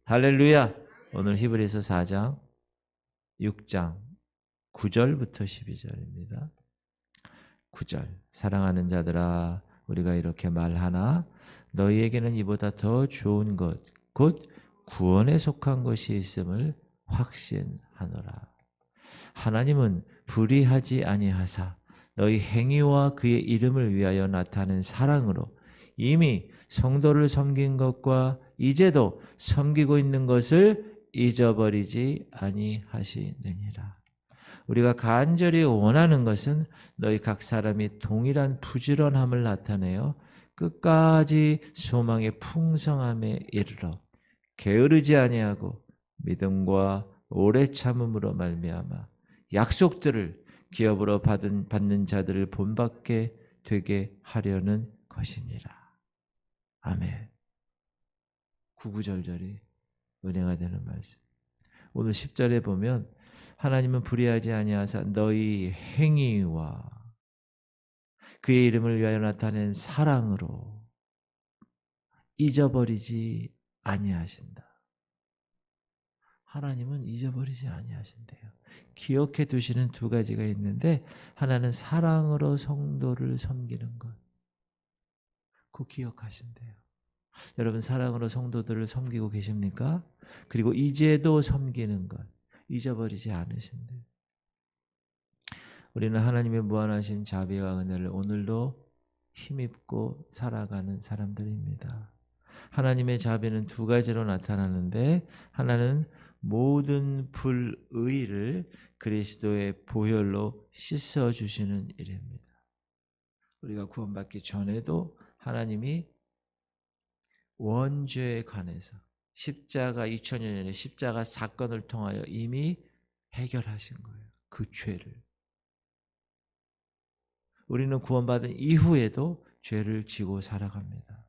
할렐루야. 오늘 히브리서 4장 6장 9절부터 12절입니다. 9절. 사랑하는 자들아 우리가 이렇게 말하나 너희에게는 이보다 더 좋은 것 곧 구원에 속한 것이 있음을 확신하노라. 하나님은 불의하지 아니하사 너희 행위와 그의 이름을 위하여 나타낸 사랑으로 이미 성도를 섬긴 것과 이제도 섬기고 있는 것을 잊어버리지 아니하시느니라. 우리가 간절히 원하는 것은 너희 각 사람이 동일한 부지런함을 나타내어 끝까지 소망의 풍성함에 이르러 게으르지 아니하고 믿음과 오래 참음으로 말미암아 약속들을 기업으로 받는 자들을 본받게 되게 하려는 것이니라. 아멘. 구구절절이 은혜가 되는 말씀. 오늘 10절에 보면 하나님은 불의하지 아니하사 너희 행위와 그의 이름을 위하여 나타낸 사랑으로 잊어버리지 아니하신다. 하나님은 잊어버리지 아니하신대요. 기억해 두시는 두 가지가 있는데 하나는 사랑으로 성도를 섬기는 것. 그거 기억하신대요. 여러분 사랑으로 성도들을 섬기고 계십니까? 그리고 이제도 섬기는 것 잊어버리지 않으신대요. 우리는 하나님의 무한하신 자비와 은혜를 오늘도 힘입고 살아가는 사람들입니다. 하나님의 자비는 두 가지로 나타나는데 하나는 모든 불의를 그리스도의 보혈로 씻어주시는 일입니다. 우리가 구원받기 전에도 하나님이 원죄에 관해서 십자가 2000년 전에 십자가 사건을 통하여 이미 해결하신 거예요. 그 죄를. 우리는 구원받은 이후에도 죄를 지고 살아갑니다.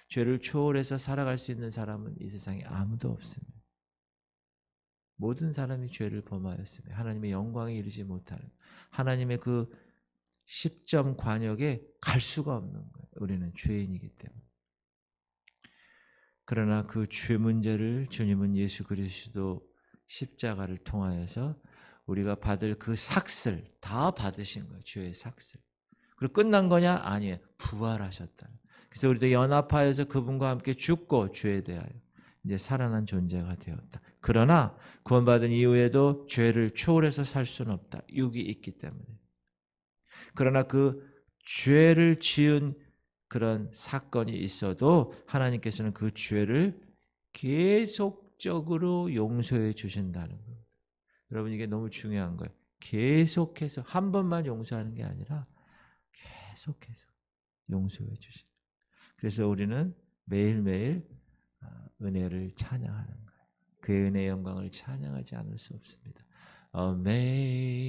죄를 초월해서 살아갈 수 있는 사람은 이 세상에 아무도 없습니다. 모든 사람이 죄를 범하였으며 하나님의 영광에 이르지 못하는 하나님의 그 10점 관역에 갈 수가 없는 거예요. 우리는 죄인이기 때문에. 그러나 그 죄 문제를 주님은 예수 그리스도 십자가를 통하여서 우리가 받을 그 삭슬 다 받으신 거예요. 죄의 삭슬. 그리고 끝난 거냐? 아니에요. 부활하셨다. 그래서 우리도 연합하여서 그분과 함께 죽고 죄에 대하여 이제 살아난 존재가 되었다. 그러나 구원받은 이후에도 죄를 초월해서 살 수는 없다. 육이 있기 때문에. 그러나 그 죄를 지은 그런 사건이 있어도 하나님께서는 그 죄를 계속적으로 용서해 주신다는 겁니다. 여러분 이게 너무 중요한 거예요. 계속해서 한 번만 용서하는 게 아니라 계속해서 용서해 주신다. 그래서 우리는 매일매일 은혜를 찬양하는 거예요. 그의 은혜의 영광을 찬양하지 않을 수 없습니다.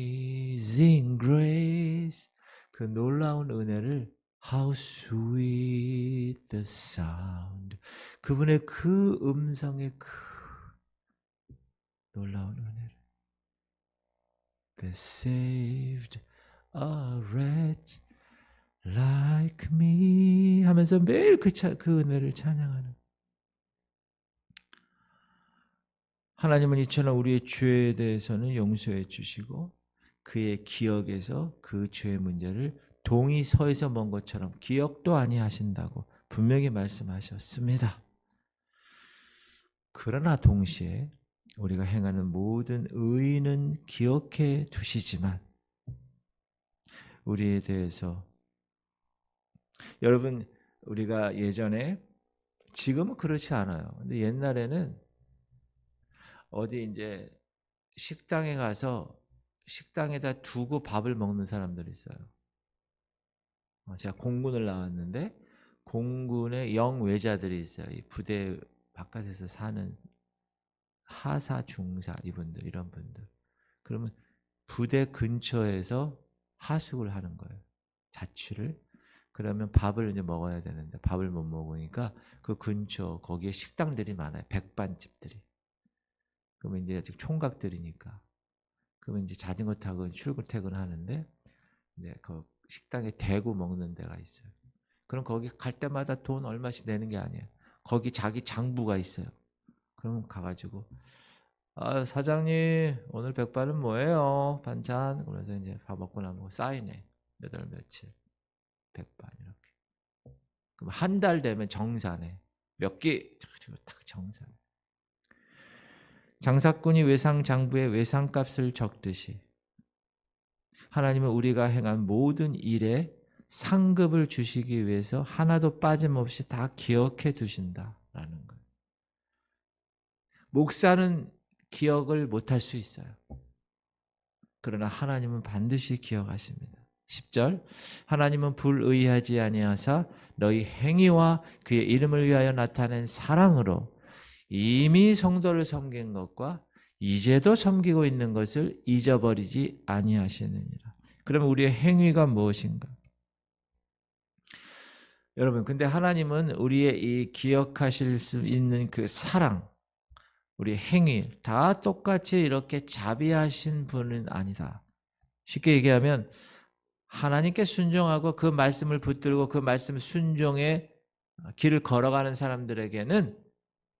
Amazing Grace 그 놀라운 은혜를 How sweet the sound 그분의 그 음성의 그 놀라운 은혜를 That saved a wretch like me 하면서 매일 그 은혜를 찬양하는 하나님은 이처럼 우리의 죄에 대해서는 용서해 주시고 그의 기억에서 그 죄의 문제를 동이 서에서 먼 것처럼 기억도 아니하신다고 분명히 말씀하셨습니다. 그러나 동시에 우리가 행하는 모든 의는 기억해 두시지만 우리에 대해서 여러분 우리가 예전에 지금은 그렇지 않아요. 근데 옛날에는 어디 이제 식당에 가서 식당에다 두고 밥을 먹는 사람들이 있어요. 제가 공군을 나왔는데 공군에 영외자들이 있어요. 이 부대 바깥에서 사는 하사, 중사 이분들 이런 분들. 그러면 부대 근처에서 하숙을 하는 거예요. 자취를. 그러면 밥을 이제 먹어야 되는데 밥을 못 먹으니까 그 근처 거기에 식당들이 많아요. 백반집들이. 그러면 이제 아직 총각들이니까. 그러면 이제 자전거 타고 출퇴근하는데 이제 그 식당에 대고 먹는 데가 있어요. 그럼 거기 갈 때마다 돈 얼마씩 내는 게 아니에요. 거기 자기 장부가 있어요. 그럼 가가지고 아 사장님 오늘 백반은 뭐예요? 반찬. 그래서 이제 밥 먹고 나면 사인해. 몇 월 며칠 백반 이렇게. 그럼 한 달 되면 정산해. 몇 끼? 딱 정산. 장사꾼이 외상장부에 외상값을 적듯이 하나님은 우리가 행한 모든 일에 상급을 주시기 위해서 하나도 빠짐없이 다 기억해 두신다라는 거예요. 목사는 기억을 못할 수 있어요. 그러나 하나님은 반드시 기억하십니다. 10절 하나님은 불의하지 아니하사 너희 행위와 그의 이름을 위하여 나타낸 사랑으로 이미 성도를 섬긴 것과 이제도 섬기고 있는 것을 잊어버리지 아니하시느니라. 그러면 우리의 행위가 무엇인가? 여러분, 근데 하나님은 우리의 이 기억하실 수 있는 그 사랑, 우리의 행위 다 똑같이 이렇게 자비하신 분은 아니다. 쉽게 얘기하면 하나님께 순종하고 그 말씀을 붙들고 그 말씀 순종의 길을 걸어가는 사람들에게는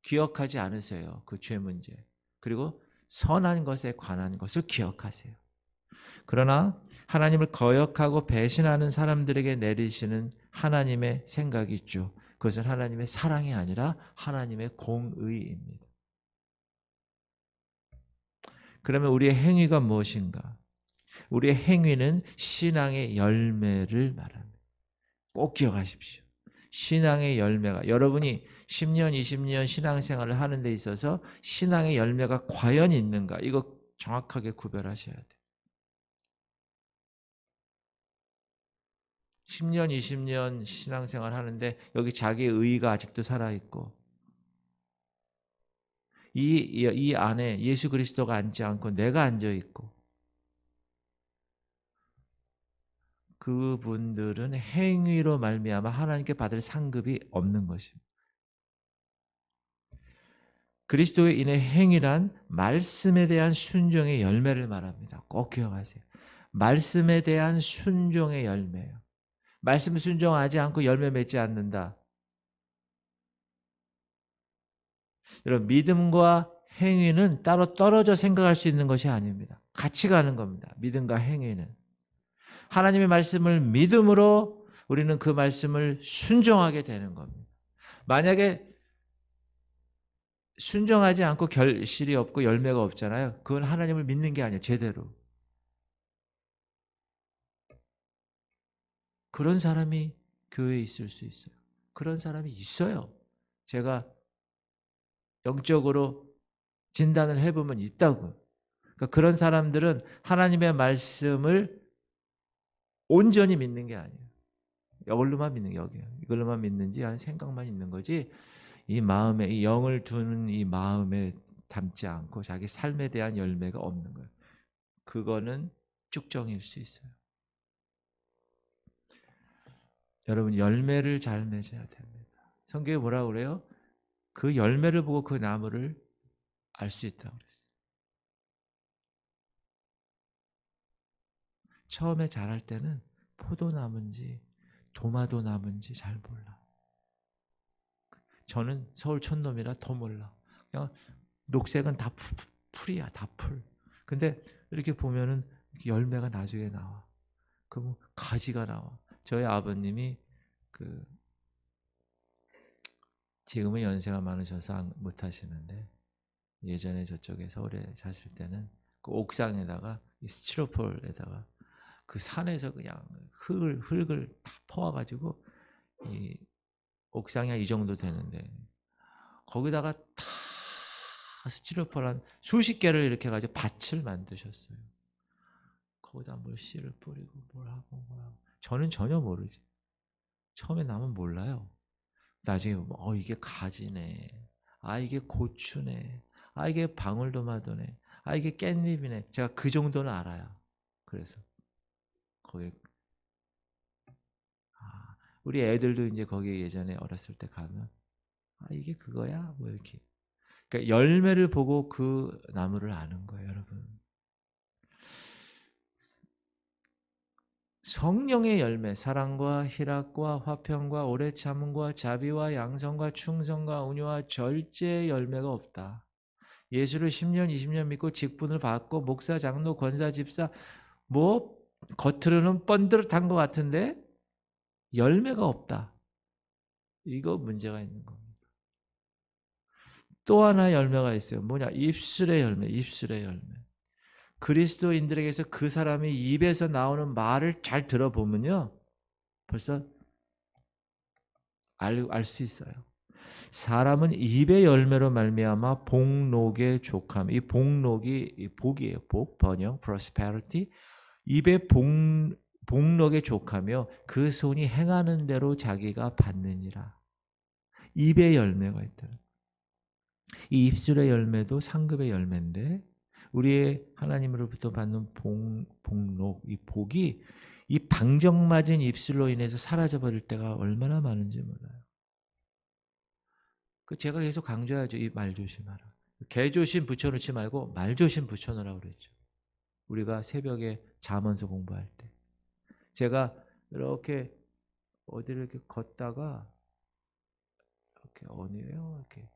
기억하지 않으세요. 그 죄 문제. 그리고 선한 것에 관한 것을 기억하세요. 그러나 하나님을 거역하고 배신하는 사람들에게 내리시는 하나님의 생각이 있죠. 그것은 하나님의 사랑이 아니라 하나님의 공의입니다. 그러면 우리의 행위가 무엇인가? 우리의 행위는 신앙의 열매를 말합니다. 꼭 기억하십시오. 신앙의 열매가 여러분이 10년, 20년 신앙생활을 하는 데 있어서 신앙의 열매가 과연 있는가? 이거 정확하게 구별하셔야 돼요. 10년, 20년 신앙생활 하는데 여기 자기의 의의가 아직도 살아있고 이 안에 예수 그리스도가 앉지 않고 내가 앉아있고 그분들은 행위로 말미암아 하나님께 받을 상급이 없는 것입니다. 그리스도의 인의 행위란 말씀에 대한 순종의 열매를 말합니다. 꼭 기억하세요. 말씀에 대한 순종의 열매예요. 말씀 순종하지 않고 열매 맺지 않는다. 여러분 믿음과 행위는 따로 떨어져 생각할 수 있는 것이 아닙니다. 같이 가는 겁니다. 믿음과 행위는. 하나님의 말씀을 믿음으로 우리는 그 말씀을 순종하게 되는 겁니다. 만약에 순종하지 않고 결실이 없고 열매가 없잖아요. 그건 하나님을 믿는 게 아니에요. 제대로. 그런 사람이 교회에 있을 수 있어요. 그런 사람이 있어요. 제가 영적으로 진단을 해보면 있다고. 그러니까 그런 사람들은 하나님의 말씀을 온전히 믿는 게 아니에요. 이걸로만 믿는 게 여기에요. 이걸로만 믿는지 하는 생각만 있는 거지 이 마음에 이 영을 두는 이 마음에 담지 않고 자기 삶에 대한 열매가 없는 거예요. 그거는 쭉정일 수 있어요. 여러분 열매를 잘 맺어야 됩니다. 성경에 뭐라고 그래요? 그 열매를 보고 그 나무를 알 수 있다고 그랬어요. 처음에 자랄 때는 포도나무인지 도마도 나무인지 잘 몰라. 저는 서울 촌놈이라 더 몰라. 그냥 녹색은 다 풀이야, 다 풀. 근데 이렇게 보면은 열매가 나중에 나와. 그럼 가지가 나와. 저희 아버님이 그 지금은 연세가 많으셔서 못 하시는데 예전에 저쪽에 서울에 사실 때는 그 옥상에다가 이 스티로폴에다가 그 산에서 그냥 흙을 다 퍼와가지고 이 옥상이 한 이 정도 되는데 거기다가 다 스티로폴 한 수십 개를 이렇게 가지고 밭을 만드셨어요. 거기다 뭘 씨를 뿌리고 뭘 하고 뭘 하고 저는 전혀 모르지. 처음에 나면 몰라요. 나중에 보면 이게 가지네. 아 이게 고추네. 아 이게 방울토마토네. 아 이게 깻잎이네. 제가 그 정도는 알아요. 그래서 거기 우리 애들도 이제 거기 예전에 어렸을 때 가면 아 이게 그거야 뭐 이렇게. 그러니까 열매를 보고 그 나무를 아는 거예요, 여러분. 성령의 열매, 사랑과 희락과 화평과 오래 참음과 자비와 양성과 충성과 온유와 절제의 열매가 없다. 예수를 10년, 20년 믿고 직분을 받고 목사, 장로, 권사, 집사 뭐 겉으로는 뻔듯한 것 같은데 열매가 없다. 이거 문제가 있는 겁니다. 또 하나 열매가 있어요. 뭐냐? 입술의 열매, 입술의 열매. 그리스도인들에게서 그 사람이 입에서 나오는 말을 잘 들어보면요. 벌써 알 수 있어요. 사람은 입의 열매로 말미암아 복록에 족함. 이 복록이 이 복이에요. 복, 번영, prosperity. 입의 복록에 족하며 그 손이 행하는 대로 자기가 받느니라. 입의 열매가 있다. 이 입술의 열매도 상급의 열매인데 우리의 하나님으로부터 받는 복록, 이 복이 이 방정맞은 입술로 인해서 사라져버릴 때가 얼마나 많은지 몰라요. 제가 계속 강조하죠. 이 말조심하라. 개조심 붙여놓지 말고 말조심 붙여놓으라고 그랬죠. 우리가 새벽에 잠언서 공부할 때. 제가 이렇게 어디를 이렇게 걷다가 이렇게 어디에요? 이렇게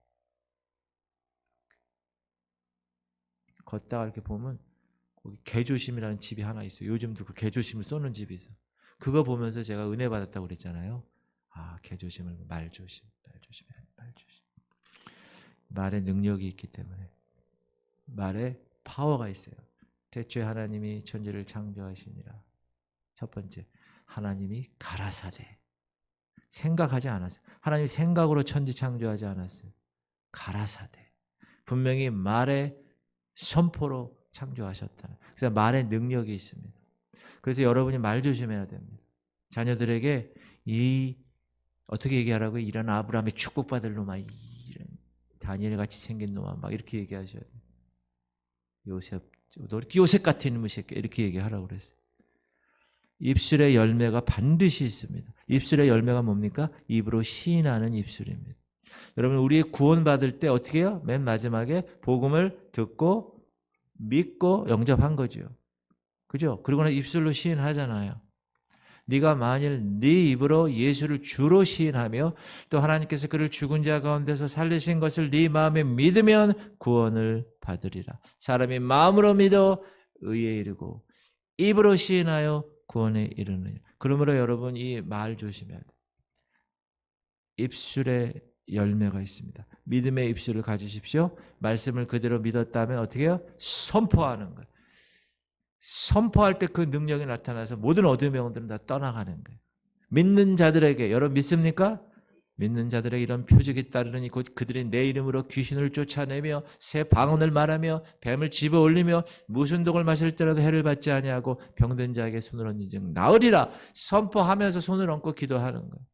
걷다가 이렇게 보면 거기 개조심이라는 집이 하나 있어요. 요즘도 그 개조심을 쏘는 집이 있어. 그거 보면서 제가 은혜 받았다고 그랬잖아요. 아, 개조심을 말조심. 말에 능력이 있기 때문에 말에 파워가 있어요. 대초에 하나님이 천지를 창조하시니라. 첫 번째, 하나님이 가라사대. 생각하지 않았어요. 하나님이 생각으로 천지 창조하지 않았어요. 가라사대. 분명히 말의 선포로 창조하셨다. 그래서 말의 능력이 있습니다. 그래서 여러분이 말 조심해야 됩니다. 자녀들에게 어떻게 얘기하라고? 이런 아브라함의 축복받을 놈아, 이런 다니엘 같이 생긴 놈아, 막 이렇게 얘기하셔야 돼요. 너 이렇게 요셉 같은 놈의 새끼, 이렇게 얘기하라고 그랬어요. 입술의 열매가 반드시 있습니다. 입술의 열매가 뭡니까? 입으로 시인하는 입술입니다. 여러분, 우리의 구원받을 때 어떻게 해요? 맨 마지막에 복음을 듣고 믿고 영접한 거죠. 그죠? 그러고 나 입술로 시인하잖아요. 네가 만일 네 입으로 예수를 주로 시인하며 또 하나님께서 그를 죽은 자 가운데서 살리신 것을 네 마음에 믿으면 구원을 받으리라. 사람이 마음으로 믿어 의에 이르고 입으로 시인하여 구원에 이르느니라. 그러므로 여러분 이 말 조심해야 돼요. 입술에 열매가 있습니다. 믿음의 입술을 가지십시오. 말씀을 그대로 믿었다면 어떻게 해요? 선포하는 거예요. 선포할 때 그 능력이 나타나서 모든 어둠의 영들은 다 떠나가는 거예요. 믿는 자들에게, 여러분 믿습니까? 믿는 자들에게 이런 표적이 따르니 곧 그들이 내 이름으로 귀신을 쫓아내며 새 방언을 말하며 뱀을 집어 올리며 무슨 독을 마실 때라도 해를 받지 아니하고 병든 자에게 손을 얹는 즉 나으리라. 선포하면서 손을 얹고 기도하는 거예요.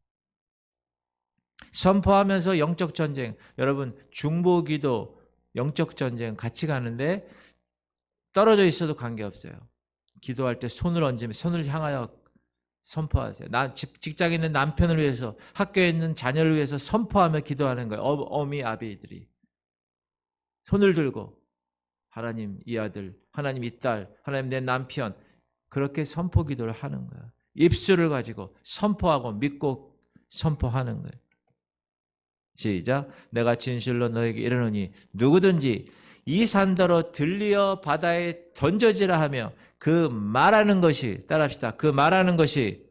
선포하면서 영적 전쟁. 여러분 중보 기도, 영적 전쟁 같이 가는데 떨어져 있어도 관계없어요. 기도할 때 손을 얹으면 손을 향하여 선포하세요. 직장에 있는 남편을 위해서, 학교에 있는 자녀를 위해서 선포하며 기도하는 거예요. 어미 아비들이 손을 들고 하나님 이 아들, 하나님 이 딸, 하나님 내 남편, 그렇게 선포 기도를 하는 거예요. 입술을 가지고 선포하고 믿고 선포하는 거예요. 시작. 내가 진실로 너에게 이르노니 누구든지 이 산더러 들리어 바다에 던져지라 하며 그 말하는 것이, 따라합시다. 그 말하는 것이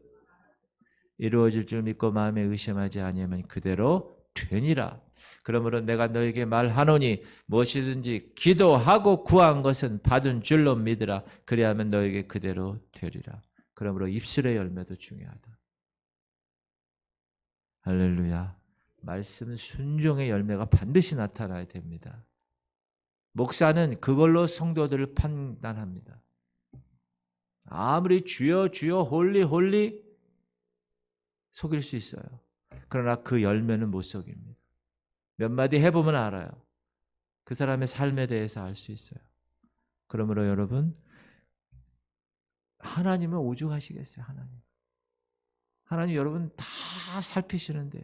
이루어질 줄 믿고 마음에 의심하지 아니하면 그대로 되니라. 그러므로 내가 너에게 말하노니 무엇이든지 기도하고 구한 것은 받은 줄로 믿으라. 그리하면 너에게 그대로 되리라. 그러므로 입술의 열매도 중요하다. 할렐루야. 말씀 순종의 열매가 반드시 나타나야 됩니다. 목사는 그걸로 성도들을 판단합니다. 아무리 주여 주여 홀리 홀리 속일 수 있어요. 그러나 그 열매는 못 속입니다. 몇 마디 해보면 알아요. 그 사람의 삶에 대해서 알 수 있어요. 그러므로 여러분, 하나님은 오죽하시겠어요. 하나님 여러분 다 살피시는데,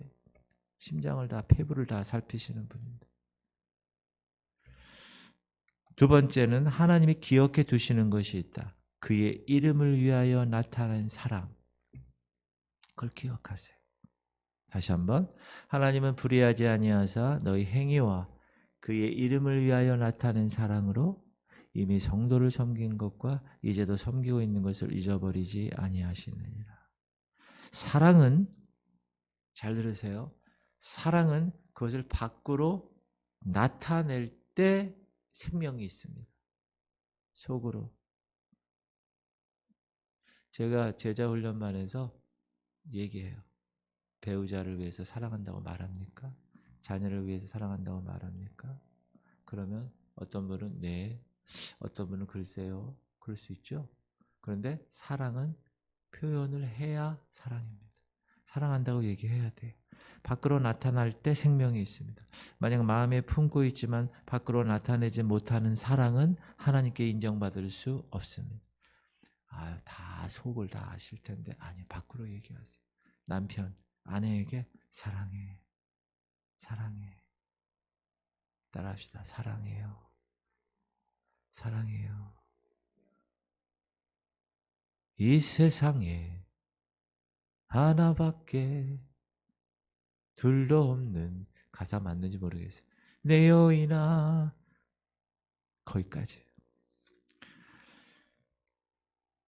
심장을 다, 폐부를 다 살피시는 분인데. 두 번째는 하나님이 기억해 두시는 것이 있다. 그의 이름을 위하여 나타낸 사랑. 그걸 기억하세요. 다시 한번. 하나님은 불의하지 아니하사 너희 행위와 그의 이름을 위하여 나타낸 사랑으로 이미 성도를 섬긴 것과 이제도 섬기고 있는 것을 잊어버리지 아니하시느니라. 사랑은, 잘 들으세요. 사랑은 그것을 밖으로 나타낼 때 생명이 있습니다. 속으로. 제가 제자훈련반에서 얘기해요. 배우자를 위해서 사랑한다고 말합니까? 자녀를 위해서 사랑한다고 말합니까? 그러면 어떤 분은 네, 어떤 분은 글쎄요. 그럴 수 있죠. 그런데 사랑은 표현을 해야 사랑입니다. 사랑한다고 얘기해야 돼요. 밖으로 나타날 때 생명이 있습니다. 만약 마음에 품고 있지만 밖으로 나타내지 못하는 사랑은 하나님께 인정받을 수 없습니다. 다 속을 다 아실 텐데 아니 밖으로 얘기하세요. 남편, 아내에게 사랑해. 사랑해. 따라합시다. 사랑해요. 사랑해요. 이 세상에 하나밖에 둘도 없는, 가사 맞는지 모르겠어요. 내 여인아. 거기까지.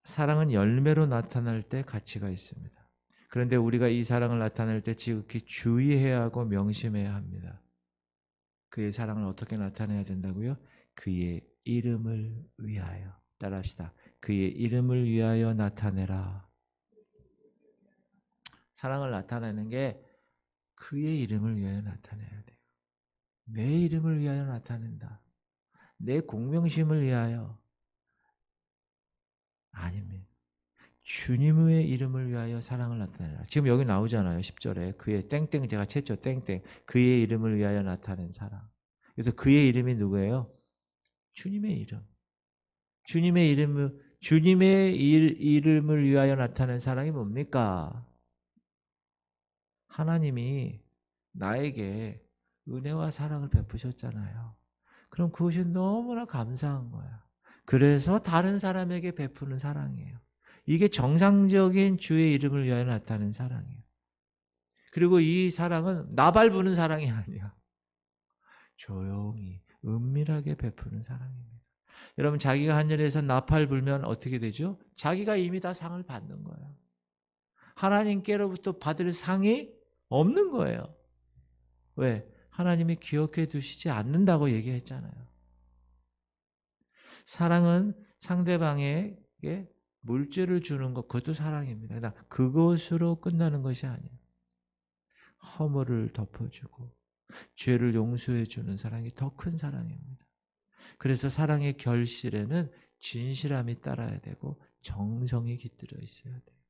사랑은 열매로 나타날 때 가치가 있습니다. 그런데 우리가 이 사랑을 나타낼 때 지극히 주의해야 하고 명심해야 합니다. 그의 사랑을 어떻게 나타내야 된다고요? 그의 이름을 위하여. 따라합시다. 그의 이름을 위하여 나타내라. 사랑을 나타내는 게 그의 이름을 위하여 나타내야 돼요. 내 이름을 위하여 나타낸다. 내 공명심을 위하여. 아닙니다. 주님의 이름을 위하여 사랑을 나타내라. 지금 여기 나오잖아요. 10절에. 그의 땡땡 제가 쳤죠. 땡땡. 그의 이름을 위하여 나타낸 사랑. 그래서 그의 이름이 누구예요? 주님의 이름. 주님의 이름을 위하여 나타낸 사랑이 뭡니까? 하나님이 나에게 은혜와 사랑을 베푸셨잖아요. 그럼 그것이 너무나 감사한 거야. 그래서 다른 사람에게 베푸는 사랑이에요. 이게 정상적인 주의 이름을 위하여 나타낸 사랑이에요. 그리고 이 사랑은 나발 부는 사랑이 아니야. 조용히 은밀하게 베푸는 사랑입니다. 여러분 자기가 한 일에서 나팔 불면 어떻게 되죠? 자기가 이미 다 상을 받는 거예요. 하나님께로부터 받을 상이 없는 거예요. 왜? 하나님이 기억해 두시지 않는다고 얘기했잖아요. 사랑은 상대방에게 물질을 주는 것, 그것도 사랑입니다. 그러나 그것으로 끝나는 것이 아니에요. 허물을 덮어주고 죄를 용서해 주는 사랑이 더 큰 사랑입니다. 그래서 사랑의 결실에는 진실함이 따라야 되고 정성이 깃들어 있어야 돼요.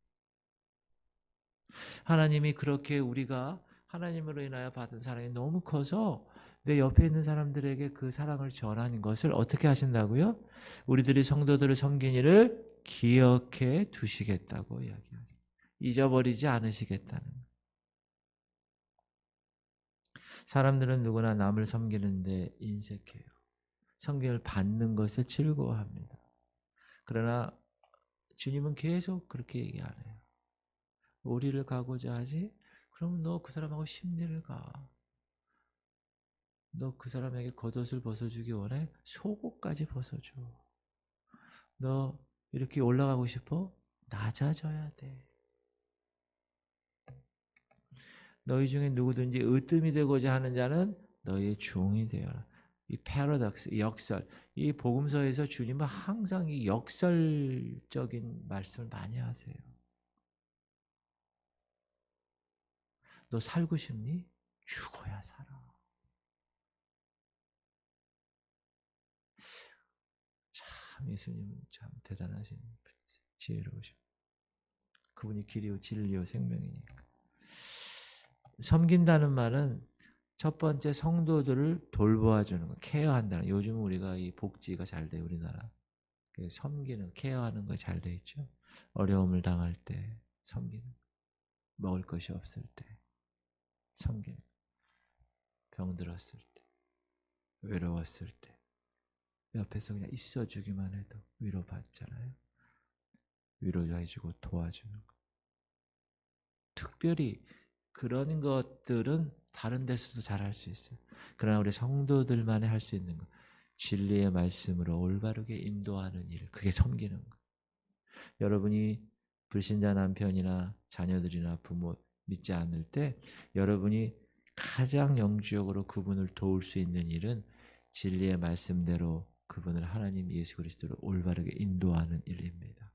하나님이 그렇게 우리가 하나님으로 인하여 받은 사랑이 너무 커서 내 옆에 있는 사람들에게 그 사랑을 전하는 것을 어떻게 하신다고요? 우리들이 성도들을 섬긴 일을 기억해 두시겠다고 이야기하죠. 잊어버리지 않으시겠다는. 사람들은 누구나 남을 섬기는데 인색해요. 섬김을 받는 것에 즐거워합니다. 그러나 주님은 계속 그렇게 얘기 안 해요. 우리를 가고자 하지? 그럼 너 그 사람하고 심리를 가. 너 그 사람에게 겉옷을 벗어주기 원해? 속옷까지 벗어줘. 너 이렇게 올라가고 싶어? 낮아져야 돼. 너희 중에 누구든지 으뜸이 되고자 하는 자는 너희의 종이 되어라. 이 패러독스, 역설. 이 복음서에서 주님은 항상 이 역설적인 말씀을 많이 하세요. 너 살고 싶니? 죽어야 살아. 참 예수님은 참 대단하신 분이세요. 지혜로우신. 그분이 길이요 진리요 생명이니까. 섬긴다는 말은 첫 번째 성도들을 돌보아주는 거, 케어한다는. 요즘 우리가 이 복지가 잘 돼, 우리나라. 섬기는, 케어하는 거 잘 돼 있죠. 어려움을 당할 때 섬기는, 먹을 것이 없을 때 섬기는, 병들었을 때, 외로웠을 때 옆에서 그냥 있어주기만 해도 위로받잖아요. 위로해주고 도와주는 것. 특별히 그런 것들은 다른 데서도 잘할 수 있어요. 그러나 우리 성도들만이 할 수 있는 것, 진리의 말씀으로 올바르게 인도하는 일, 그게 섬기는 것. 여러분이 불신자 남편이나 자녀들이나 부모 믿지 않을 때 여러분이 가장 영적으로 그분을 도울 수 있는 일은 진리의 말씀대로 그분을 하나님 예수 그리스도로 올바르게 인도하는 일입니다.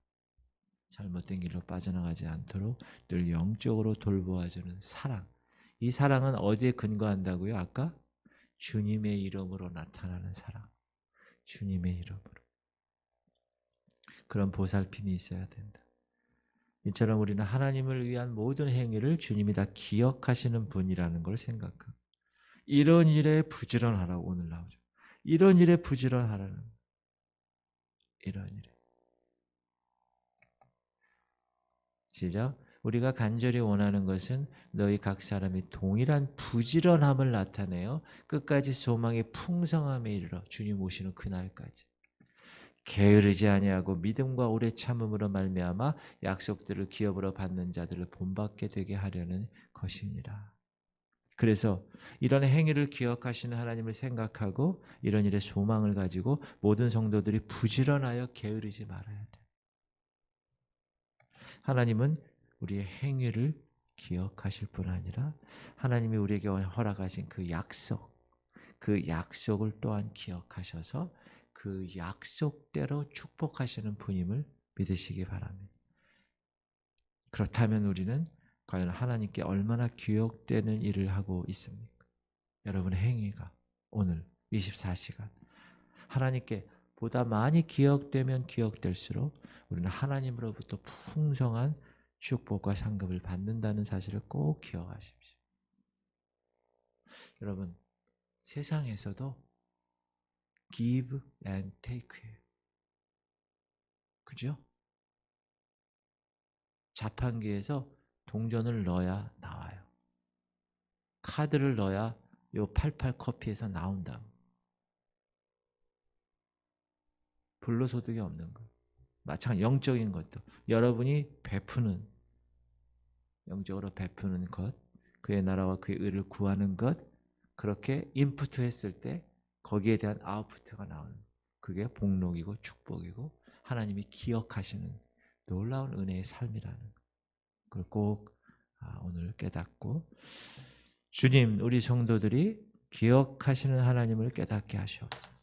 잘못된 길로 빠져나가지 않도록 늘 영적으로 돌보아주는 사랑. 이 사랑은 어디에 근거한다고요? 아까 주님의 이름으로 나타나는 사랑. 주님의 이름으로. 그런 보살핌이 있어야 된다. 이처럼 우리는 하나님을 위한 모든 행위를 주님이 다 기억하시는 분이라는 걸 생각하고, 이런 일에 부지런하라고 오늘 나오죠. 이런 일에 부지런하라는, 이런 일에. 시작. 우리가 간절히 원하는 것은 너희 각 사람이 동일한 부지런함을 나타내어 끝까지 소망의 풍성함에 이르러 주님 오시는 그날까지 게으르지 아니하고 믿음과 오래 참음으로 말미암아 약속들을 기업으로 받는 자들을 본받게 되게 하려는 것이니라. 그래서 이런 행위를 기억하시는 하나님을 생각하고 이런 일에 소망을 가지고 모든 성도들이 부지런하여 게으르지 말아야 돼. 하나님은 우리의 행위를 기억하실 뿐 아니라 하나님이 우리에게 허락하신 그 약속을 또한 기억하셔서 그 약속대로 축복하시는 분임을 믿으시기 바랍니다. 그렇다면 우리는 과연 하나님께 얼마나 기억되는 일을 하고 있습니까? 여러분의 행위가 오늘 24시간 하나님께 보다 많이 기억되면 기억될수록 우리는 하나님으로부터 풍성한 축복과 상급을 받는다는 사실을 꼭 기억하십시오. 여러분, 세상에서도 give and take예요. 그죠? 자판기에서 동전을 넣어야 나와요. 카드를 넣어야 요 88 커피에서 나온다. 불로소득이 없는 것. 마찬가지 영적인 것도 여러분이 베푸는, 영적으로 베푸는 것, 그의 나라와 그의 의를 구하는 것, 그렇게 인풋 했을 때 거기에 대한 아웃풋가 나오는, 그게 복록이고 축복이고 하나님이 기억하시는 놀라운 은혜의 삶이라는 걸 꼭 오늘 깨닫고, 주님, 우리 성도들이 기억하시는 하나님을 깨닫게 하시옵소서.